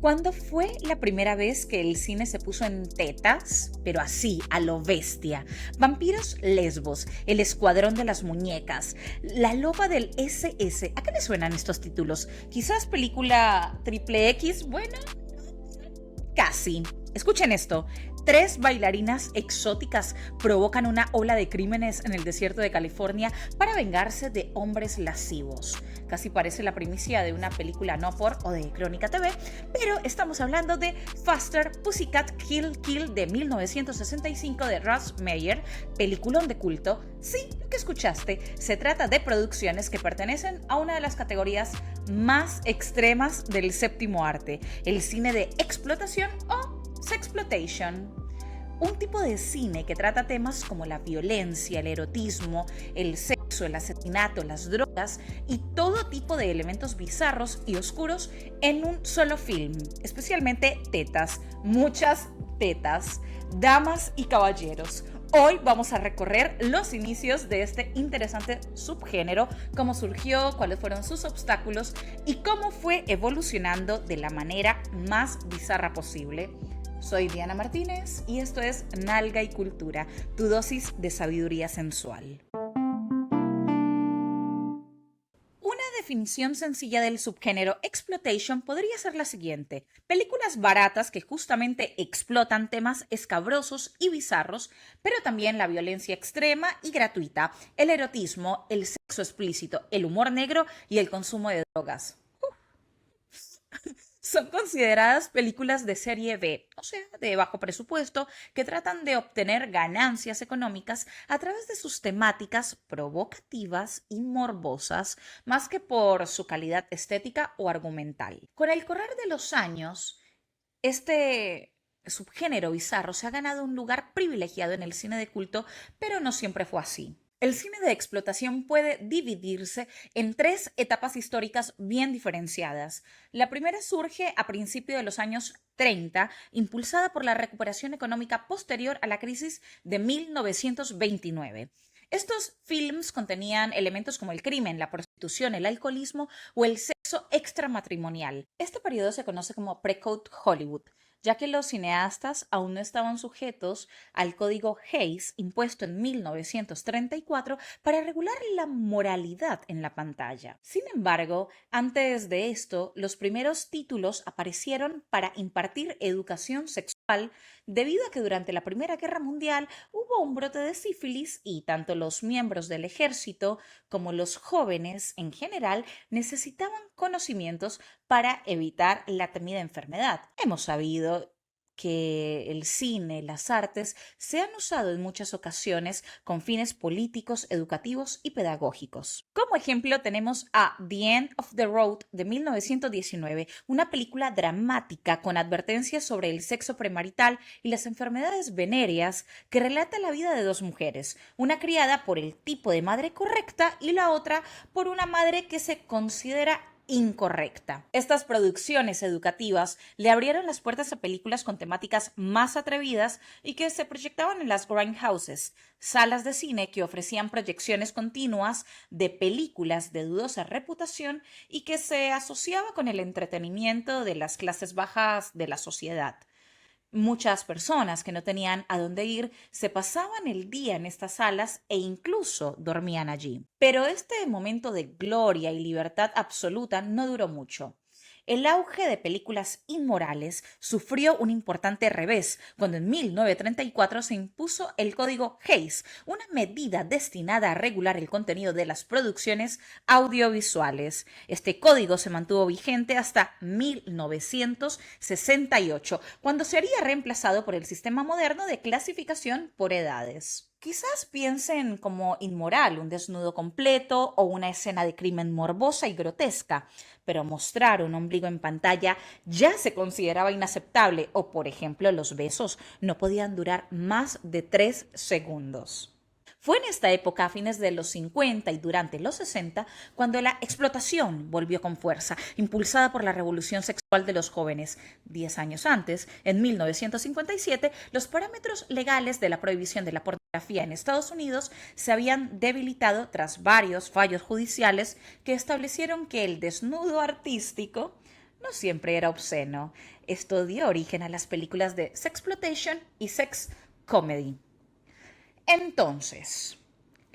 ¿Cuándo fue la primera vez que el cine se puso en tetas? Pero así, a lo bestia. Vampiros lesbos, El escuadrón de las muñecas, La loba del SS. ¿A qué le suenan estos títulos? Quizás película triple X. Bueno, casi. Escuchen esto. 3 bailarinas exóticas provocan una ola de crímenes en el desierto de California para vengarse de hombres lascivos. Casi parece la primicia de una película no por o de Crónica TV, pero estamos hablando de Faster, Pussycat, Kill Kill de 1965 de Russ Meyer, peliculón de culto. Sí, lo que escuchaste, se trata de producciones que pertenecen a una de las categorías más extremas del séptimo arte, el cine de explotación o sexploitation. Un tipo de cine que trata temas como la violencia, el erotismo, el sexo, el asesinato, las drogas y todo tipo de elementos bizarros y oscuros en un solo film, especialmente tetas, muchas tetas, damas y caballeros. Hoy vamos a recorrer los inicios de este interesante subgénero, cómo surgió, cuáles fueron sus obstáculos y cómo fue evolucionando de la manera más bizarra posible. Soy Diana Martínez y esto es Nalga y Cultura, tu dosis de sabiduría sensual. Una definición sencilla del subgénero exploitation podría ser la siguiente: películas baratas que justamente explotan temas escabrosos y bizarros, pero también la violencia extrema y gratuita, el erotismo, el sexo explícito, el humor negro y el consumo de drogas. Son consideradas películas de serie B, o sea, de bajo presupuesto, que tratan de obtener ganancias económicas a través de sus temáticas provocativas y morbosas, más que por su calidad estética o argumental. Con el correr de los años, este subgénero bizarro se ha ganado un lugar privilegiado en el cine de culto, pero no siempre fue así. El cine de explotación puede dividirse en 3 etapas históricas bien diferenciadas. La primera surge a principios de los años 30, impulsada por la recuperación económica posterior a la crisis de 1929. Estos films contenían elementos como el crimen, la prostitución, el alcoholismo o el sexo extramatrimonial. Este periodo se conoce como Pre-Code Hollywood, ya que los cineastas aún no estaban sujetos al código Hays impuesto en 1934 para regular la moralidad en la pantalla. Sin embargo, antes de esto, los primeros títulos aparecieron para impartir educación sexual debido a que durante la Primera Guerra Mundial hubo un brote de sífilis y tanto los miembros del ejército como los jóvenes en general necesitaban conocimientos para evitar la temida enfermedad. Hemos sabido que el cine, las artes, se han usado en muchas ocasiones con fines políticos, educativos y pedagógicos. Como ejemplo tenemos a The End of the Road de 1919, una película dramática con advertencias sobre el sexo premarital y las enfermedades venéreas que relata la vida de 2 mujeres, una criada por el tipo de madre correcta y la otra por una madre que se considera incorrecta. Estas producciones educativas le abrieron las puertas a películas con temáticas más atrevidas y que se proyectaban en las grindhouses, salas de cine que ofrecían proyecciones continuas de películas de dudosa reputación y que se asociaba con el entretenimiento de las clases bajas de la sociedad. Muchas personas que no tenían a dónde ir se pasaban el día en estas salas e incluso dormían allí. Pero este momento de gloria y libertad absoluta no duró mucho. El auge de películas inmorales sufrió un importante revés cuando en 1934 se impuso el Código Hays, una medida destinada a regular el contenido de las producciones audiovisuales. Este código se mantuvo vigente hasta 1968, cuando sería reemplazado por el sistema moderno de clasificación por edades. Quizás piensen como inmoral un desnudo completo o una escena de crimen morbosa y grotesca, pero mostrar un ombligo en pantalla ya se consideraba inaceptable o, por ejemplo, los besos no podían durar más de 3 segundos. Fue en esta época, a fines de los 50 y durante los 60, cuando la explotación volvió con fuerza, impulsada por la revolución sexual de los jóvenes. 10 años antes, en 1957, los parámetros legales de la prohibición de la pornografía en Estados Unidos se habían debilitado tras varios fallos judiciales que establecieron que el desnudo artístico no siempre era obsceno. Esto dio origen a las películas de sexploitation y sex comedy. Entonces,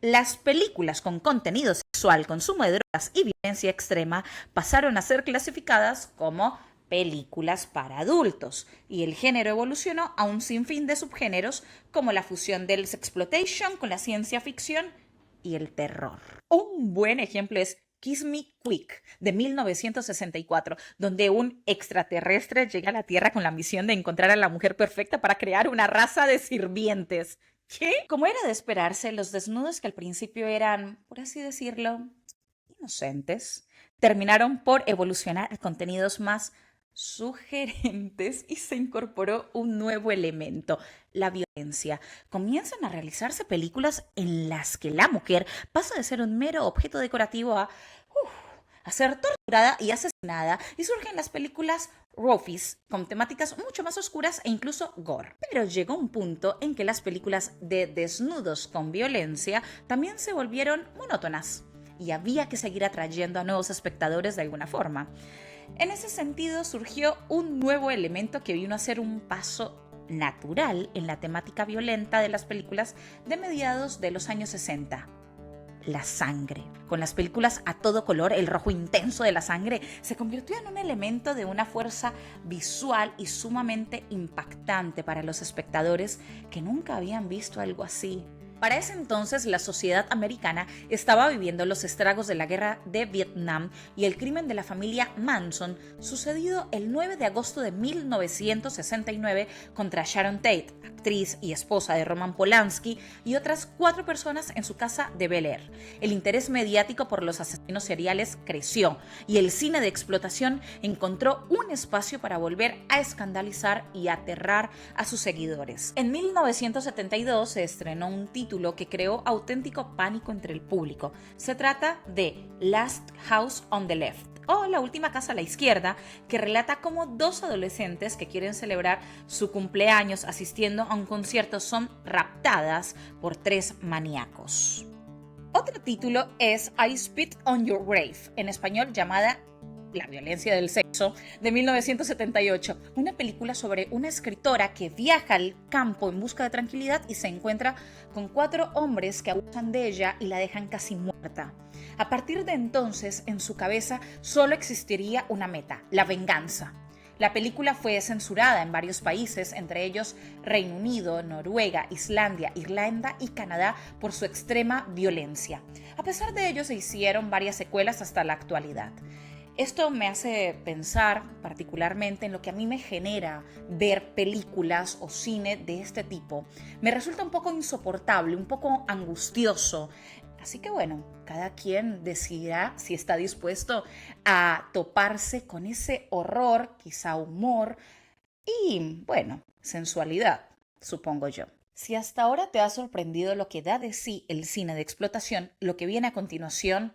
las películas con contenido sexual, consumo de drogas y violencia extrema pasaron a ser clasificadas como películas para adultos y el género evolucionó a un sinfín de subgéneros como la fusión del sexploitation con la ciencia ficción y el terror. Un buen ejemplo es Kiss Me Quick, de 1964, donde un extraterrestre llega a la Tierra con la misión de encontrar a la mujer perfecta para crear una raza de sirvientes. ¿Qué? Como era de esperarse, los desnudos que al principio eran, por así decirlo, inocentes, terminaron por evolucionar a contenidos más sugerentes y se incorporó un nuevo elemento, la violencia. Comienzan a realizarse películas en las que la mujer pasa de ser un mero objeto decorativo a ser torturada y asesinada, y surgen las películas Rofis, con temáticas mucho más oscuras e incluso gore. Pero llegó un punto en que las películas de desnudos con violencia también se volvieron monótonas y había que seguir atrayendo a nuevos espectadores de alguna forma. En ese sentido surgió un nuevo elemento que vino a ser un paso natural en la temática violenta de las películas de mediados de los años 60. La sangre. Con las películas a todo color, el rojo intenso de la sangre se convirtió en un elemento de una fuerza visual y sumamente impactante para los espectadores que nunca habían visto algo así. Para ese entonces, la sociedad americana estaba viviendo los estragos de la guerra de Vietnam y el crimen de la familia Manson, sucedido el 9 de agosto de 1969 contra Sharon Tate, actriz y esposa de Roman Polanski, y otras 4 personas en su casa de Bel Air. El interés mediático por los asesinos seriales creció y el cine de explotación encontró un espacio para volver a escandalizar y aterrar a sus seguidores. En 1972 se estrenó un título que creó auténtico pánico entre el público. Se trata de Last House on the Left, o La última casa a la izquierda, que relata cómo 2 adolescentes que quieren celebrar su cumpleaños asistiendo a un concierto son raptadas por 3 maníacos. Otro título es I Spit on Your Grave, en español llamada La violencia del sexo, de 1978, una película sobre una escritora que viaja al campo en busca de tranquilidad y se encuentra con 4 hombres que abusan de ella y la dejan casi muerta. A partir de entonces, en su cabeza solo existiría una meta, la venganza. La película fue censurada en varios países, entre ellos Reino Unido, Noruega, Islandia, Irlanda y Canadá, por su extrema violencia. A pesar de ello, se hicieron varias secuelas hasta la actualidad. Esto me hace pensar particularmente en lo que a mí me genera ver películas o cine de este tipo. Me resulta un poco insoportable, un poco angustioso. Así que bueno, cada quien decidirá si está dispuesto a toparse con ese horror, quizá humor y, bueno, sensualidad, supongo yo. Si hasta ahora te ha sorprendido lo que da de sí el cine de explotación, lo que viene a continuación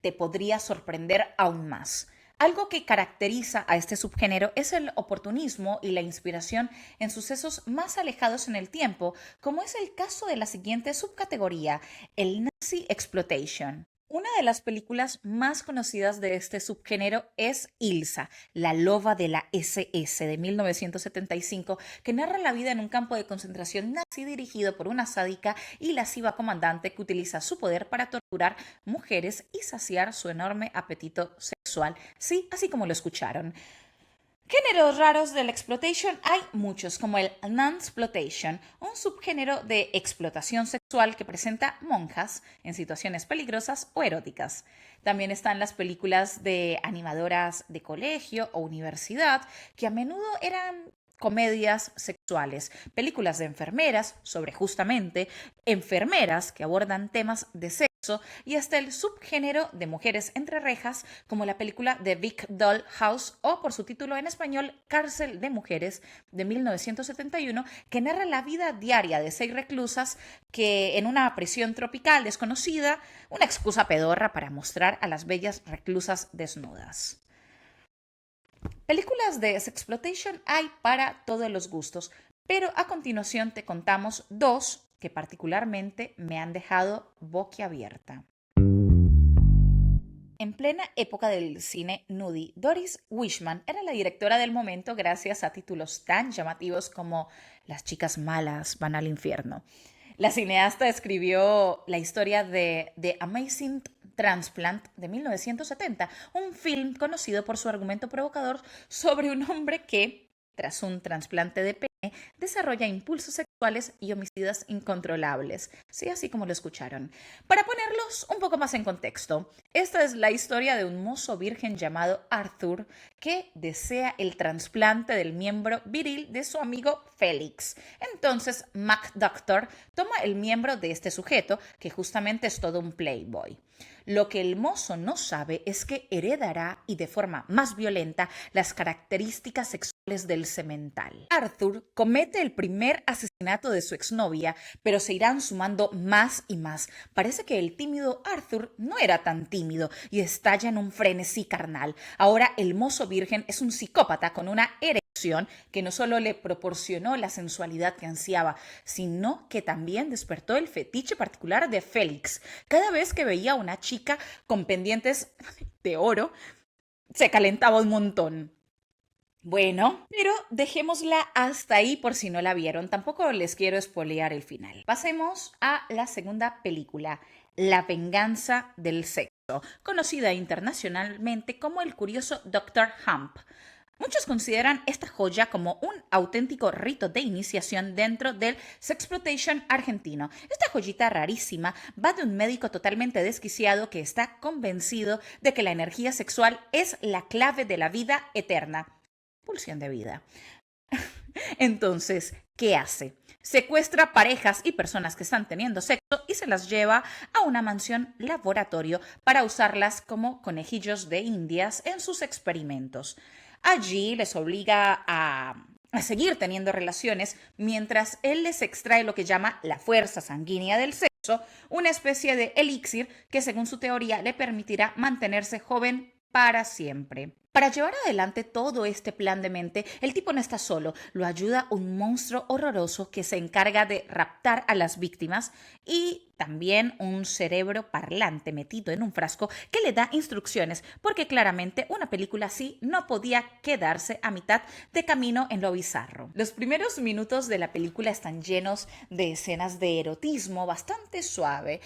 te podría sorprender aún más. Algo que caracteriza a este subgénero es el oportunismo y la inspiración en sucesos más alejados en el tiempo, como es el caso de la siguiente subcategoría, el Nazi Exploitation. Una de las películas más conocidas de este subgénero es Ilsa, la loba de la SS de 1975, que narra la vida en un campo de concentración nazi dirigido por una sádica y lasciva comandante que utiliza su poder para torturar mujeres y saciar su enorme apetito sexual. Sí, así como lo escucharon. Géneros raros del exploitation hay muchos, como el non-exploitation, un subgénero de explotación sexual que presenta monjas en situaciones peligrosas o eróticas. También están las películas de animadoras de colegio o universidad, que a menudo eran comedias sexuales, películas de enfermeras sobre justamente enfermeras que abordan temas de sexo y hasta el subgénero de mujeres entre rejas, como la película The Big Doll House o por su título en español Cárcel de Mujeres de 1971, que narra la vida diaria de 6 reclusas que en una prisión tropical desconocida, una excusa pedorra para mostrar a las bellas reclusas desnudas. Películas de sexploitation hay para todos los gustos, pero a continuación te contamos 2 que particularmente me han dejado boquiabierta. En plena época del cine nudie, Doris Wishman era la directora del momento gracias a títulos tan llamativos como Las chicas malas van al infierno. La cineasta escribió la historia de The Amazing Transplant de 1970, un film conocido por su argumento provocador sobre un hombre que, tras un trasplante de pene, desarrolla impulsos sexuales y homicidas incontrolables. Sí, así como lo escucharon. Para ponerlos un poco más en contexto, esta es la historia de un mozo virgen llamado Arthur que desea el trasplante del miembro viril de su amigo Félix. Entonces, McDoctor toma el miembro de este sujeto, que justamente es todo un playboy. Lo que el mozo no sabe es que heredará y de forma más violenta las características sexuales del semental. Arthur comete el primer asesinato de su exnovia, pero se irán sumando más y más. Parece que el tímido Arthur no era tan tímido y estalla en un frenesí carnal. Ahora el mozo virgen es un psicópata con una erección que no solo le proporcionó la sensualidad que ansiaba, sino que también despertó el fetiche particular de Félix. Cada vez que veía a una chica con pendientes de oro, se calentaba un montón. Bueno, pero dejémosla hasta ahí por si no la vieron. Tampoco les quiero espolear el final. Pasemos a la segunda película, La venganza del sexo, conocida internacionalmente como El curioso Dr. Hump. Muchos consideran esta joya como un auténtico rito de iniciación dentro del sexploitation argentino. Esta joyita rarísima va de un médico totalmente desquiciado que está convencido de que la energía sexual es la clave de la vida eterna. Pulsión de vida. Entonces, ¿qué hace? Secuestra parejas y personas que están teniendo sexo y se las lleva a una mansión laboratorio para usarlas como conejillos de indias en sus experimentos. Allí les obliga a seguir teniendo relaciones mientras él les extrae lo que llama la fuerza sanguínea del sexo, una especie de elixir que según su teoría le permitirá mantenerse joven para siempre. Para llevar adelante todo este plan de mente, el tipo no está solo, lo ayuda un monstruo horroroso que se encarga de raptar a las víctimas y también un cerebro parlante metido en un frasco que le da instrucciones, porque claramente una película así no podía quedarse a mitad de camino en lo bizarro. Los primeros minutos de la película están llenos de escenas de erotismo bastante suave,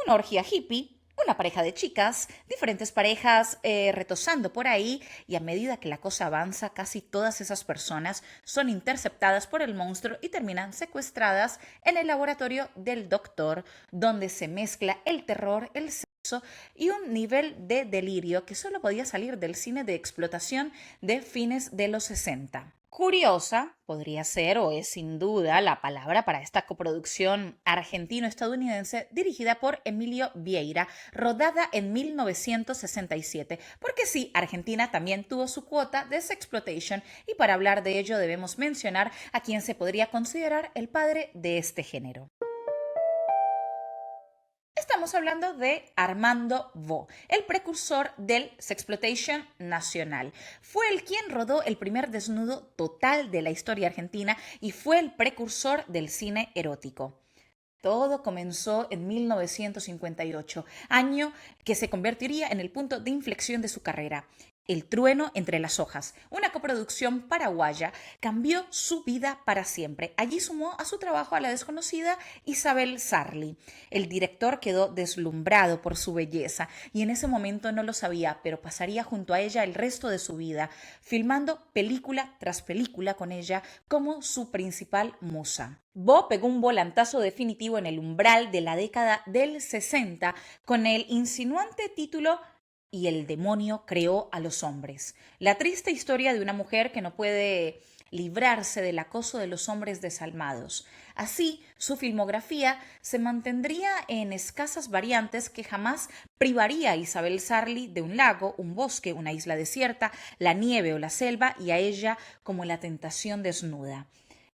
una orgía hippie, una pareja de chicas, diferentes parejas retosando por ahí y a medida que la cosa avanza, casi todas esas personas son interceptadas por el monstruo y terminan secuestradas en el laboratorio del doctor, donde se mezcla el terror, el sexo y un nivel de delirio que solo podía salir del cine de explotación de fines de los 60. Curiosa podría ser o es sin duda la palabra para esta coproducción argentino-estadounidense dirigida por Emilio Vieira, rodada en 1967, porque sí, Argentina también tuvo su cuota de sexploitation y para hablar de ello debemos mencionar a quien se podría considerar el padre de este género. Estamos hablando de Armando Bo, el precursor del sexploitation nacional. Fue el quien rodó el primer desnudo total de la historia argentina y fue el precursor del cine erótico. Todo comenzó en 1958, año que se convertiría en el punto de inflexión de su carrera. El trueno entre las hojas, una coproducción paraguaya, cambió su vida para siempre. Allí sumó a su trabajo a la desconocida Isabel Sarli. El director quedó deslumbrado por su belleza y en ese momento no lo sabía, pero pasaría junto a ella el resto de su vida, filmando película tras película con ella como su principal musa. Bo pegó un volantazo definitivo en el umbral de la década del 60 con el insinuante título Y el demonio creó a los hombres. La triste historia de una mujer que no puede librarse del acoso de los hombres desalmados. Así, su filmografía se mantendría en escasas variantes que jamás privaría a Isabel Sarli de un lago, un bosque, una isla desierta, la nieve o la selva y a ella como la tentación desnuda.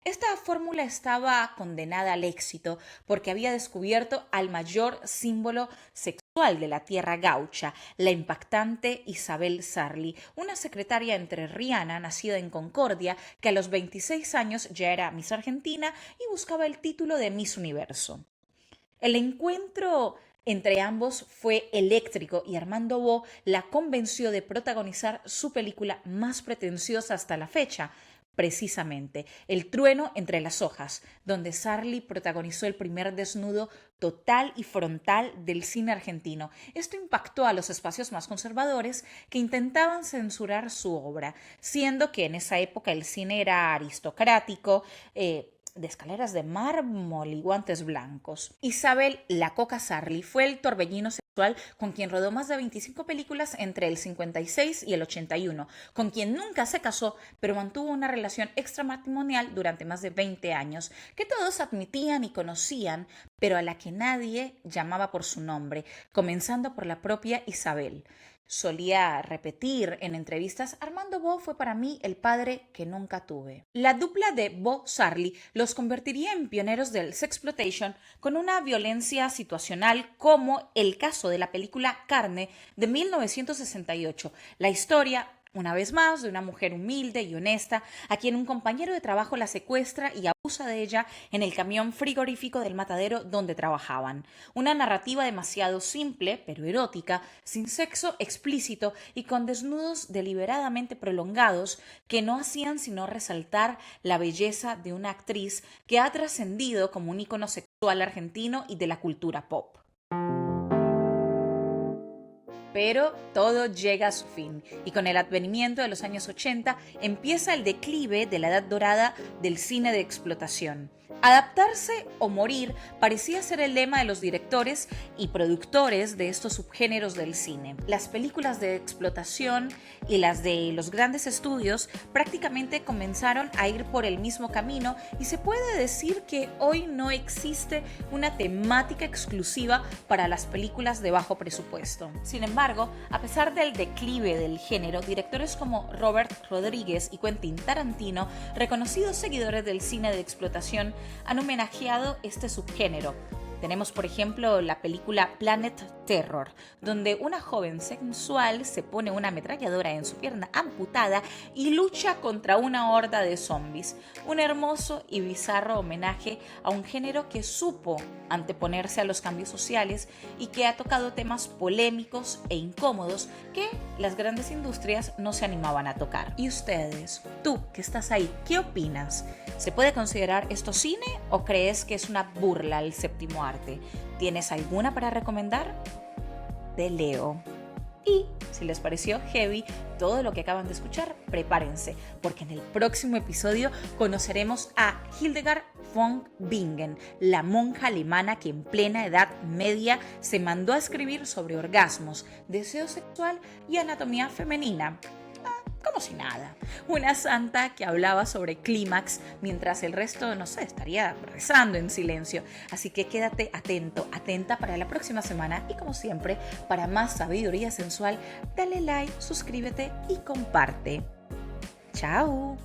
Esta fórmula estaba condenada al éxito porque había descubierto al mayor símbolo sexual de la tierra gaucha, la impactante Isabel Sarli, una secretaria entrerriana nacida en Concordia que a los 26 años ya era Miss Argentina y buscaba el título de Miss Universo. El encuentro entre ambos fue eléctrico y Armando Bo la convenció de protagonizar su película más pretenciosa hasta la fecha, precisamente El trueno entre las hojas, donde Sarli protagonizó el primer desnudo total y frontal del cine argentino. Esto impactó a los espacios más conservadores que intentaban censurar su obra, siendo que en esa época el cine era aristocrático, de escaleras de mármol y guantes blancos. Isabel La Coca Sarli fue el torbellino sexual con quien rodó más de 25 películas entre el 56 y el 81, con quien nunca se casó, pero mantuvo una relación extramatrimonial durante más de 20 años, que todos admitían y conocían, pero a la que nadie llamaba por su nombre, comenzando por la propia Isabel. Solía repetir en entrevistas: Armando Bo fue para mí el padre que nunca tuve. La dupla de Bo-Sarli los convertiría en pioneros del sexploitation con una violencia situacional como el caso de la película Carne de 1968. La historia, una vez más, de una mujer humilde y honesta a quien un compañero de trabajo la secuestra y abusa de ella en el camión frigorífico del matadero donde trabajaban. Una narrativa demasiado simple, pero erótica, sin sexo explícito y con desnudos deliberadamente prolongados que no hacían sino resaltar la belleza de una actriz que ha trascendido como un ícono sexual argentino y de la cultura pop. Pero todo llega a su fin y con el advenimiento de los años 80 empieza el declive de la edad dorada del cine de explotación. Adaptarse o morir parecía ser el lema de los directores y productores de estos subgéneros del cine. Las películas de explotación y las de los grandes estudios prácticamente comenzaron a ir por el mismo camino y se puede decir que hoy no existe una temática exclusiva para las películas de bajo presupuesto. Sin embargo, a pesar del declive del género, directores como Robert Rodríguez y Quentin Tarantino, reconocidos seguidores del cine de explotación, han homenajeado este subgénero. Tenemos, por ejemplo, la película Planet Terror, donde una joven sensual se pone una ametralladora en su pierna amputada y lucha contra una horda de zombies. Un hermoso y bizarro homenaje a un género que supo anteponerse a los cambios sociales y que ha tocado temas polémicos e incómodos que las grandes industrias no se animaban a tocar. ¿Y ustedes? Tú, que estás ahí, ¿qué opinas? ¿Se puede considerar esto cine o crees que es una burla al séptimo arte? ¿Tienes alguna para recomendar? Te leo. Y si les pareció heavy todo lo que acaban de escuchar, prepárense, porque en el próximo episodio conoceremos a Hildegard von Bingen, la monja alemana que en plena Edad Media se mandó a escribir sobre orgasmos, deseo sexual y anatomía femenina. Como si nada. Una santa que hablaba sobre clímax mientras el resto, no sé, estaría rezando en silencio. Así que quédate atento, atenta para la próxima semana y como siempre, para más sabiduría sensual, dale like, suscríbete y comparte. ¡Chao!